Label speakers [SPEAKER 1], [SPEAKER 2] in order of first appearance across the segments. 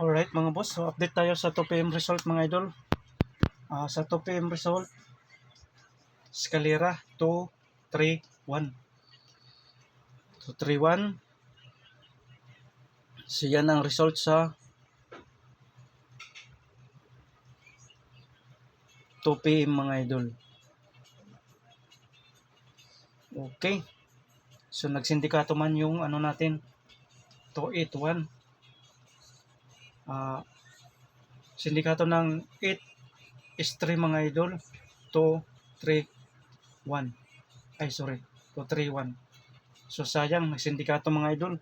[SPEAKER 1] Alright mga boss, so update tayo sa 2 PM result mga idol. Sa 2 PM result, Scalera 231. 231. So yan ang result sa 2 PM mga idol. Okay. So nagsindikato man yung ano natin 281. Sindikato ng 8 is 3 mga idol. 231. Ay sorry, 231. So sayang nagsindikato mga idol.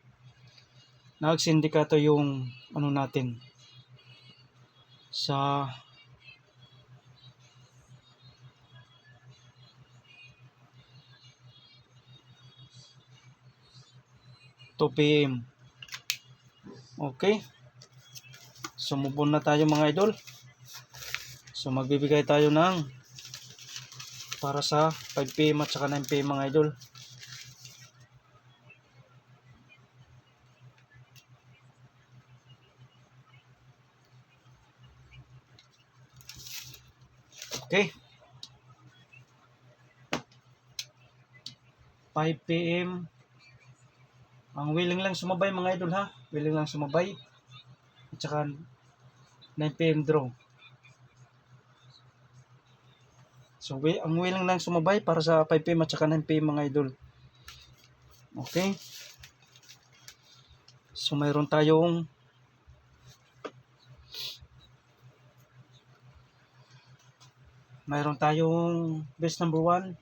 [SPEAKER 1] Nagsindikato yung ano natin sa PM. Okay. So move on na tayo mga idol. So magbibigay tayo ng para sa 5 PM at saka 9 PM mga idol. Okay. 5 PM. Ang willing lang sumabay mga idol ha. Willing lang sumabay. At saka 9 PM draw. So ang willing lang sumabay para sa 5 PM at saka 9 PM mga idol. Okay. So mayroon tayong best number 1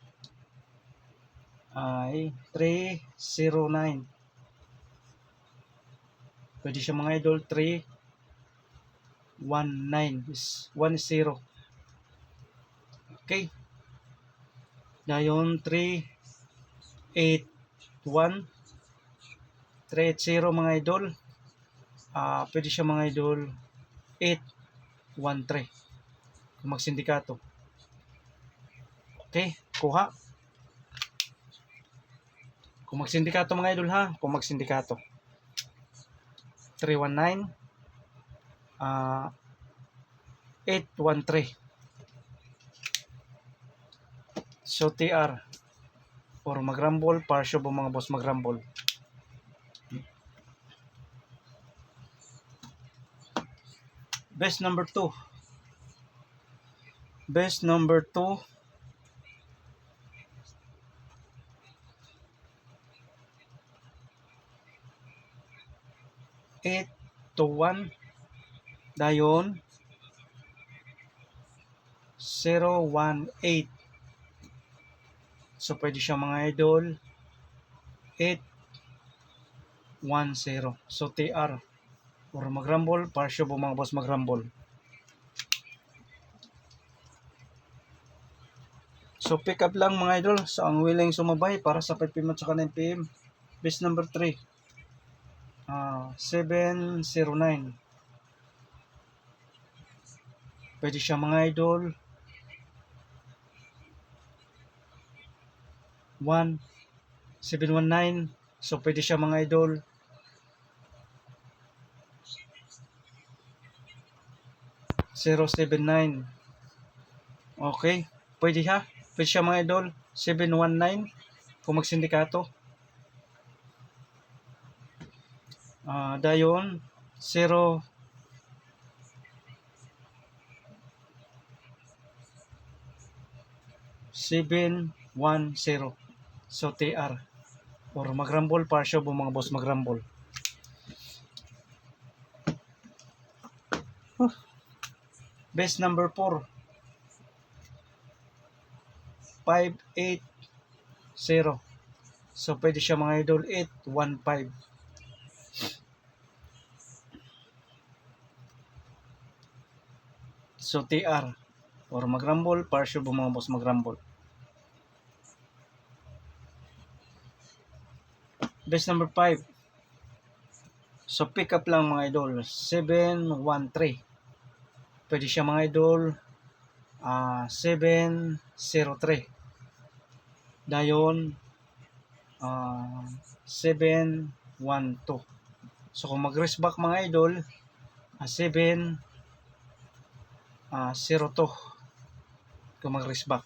[SPEAKER 1] ay 309. Pwede siya mga idol 319 is 10. Okay. Dayon 381 380 mga idol. Pwede siya mga idol 813 kung magsindikato. Okay, kuha. Kung magsindikato mga idol ha, kung magsindikato 319 813. So TR or magrambol, parsyo po mga boss magrambol. Best number 2. Best number 2 821 dayon 018. So pwede siya mga idol 810. So TR or magrambol, parsyo po mga boss magrambol. So pick up lang mga idol sa ang willing sumabay para sa 5 PM at saka 9 PM. Best number 3 709. Pwede siya mga idol 719. So pwede siya mga idol 079. Okay, pwede siya mga idol 719 kung magsindikato. Dayon 0 710. So TR or magrambol, parsyo po mga boss magrambol. Best number 4 580. So pwede siya mga idol 815. So TR or magrambol, parsyo po mga boss magrambol. Best number 5. So pick up lang mga idol 713. Pwede siya mga idol 703. Dayon 712. So kung mag-race back mga idol 7 0-2 kung mag-race back.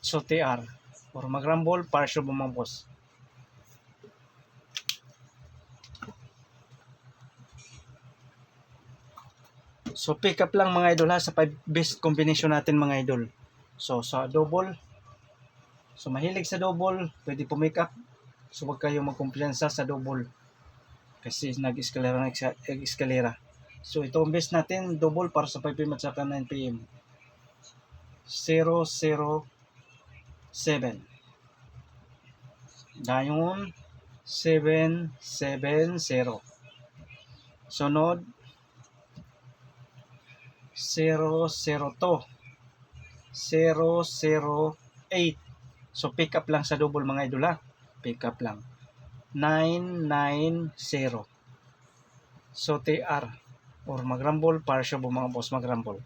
[SPEAKER 1] So TR or mag-rumble partial bumangpos. So pick up lang mga idol ha sa 5 best combination natin mga idol. So sa double, so mahilig sa double, pwede po make up. So wag kayong magkumpiyansa sa double kasi nag-eskalera. So ito ang best natin double para sa 5 PM at saka 9 PM. 007. Dayon 770. Sunod 002. 008. So pick up lang sa double mga idol ha. Pick up lang. 990. So TR or mag-rumble para siya mga boss mag-rumble.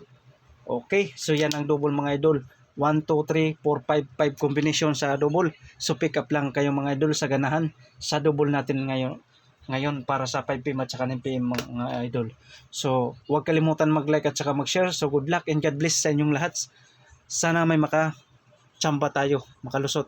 [SPEAKER 1] Okay, so yan ang double mga idol. 1, 2, 3, 4, 5 combination sa double. So pick up lang kayo mga idol sa ganahan sa double natin ngayon para sa 5 PM at saka 9 PM mga idol. So huwag kalimutan mag-like at saka mag-share. So good luck and God bless sa inyong lahat. Sana may maka-tsamba tayo, makalusot.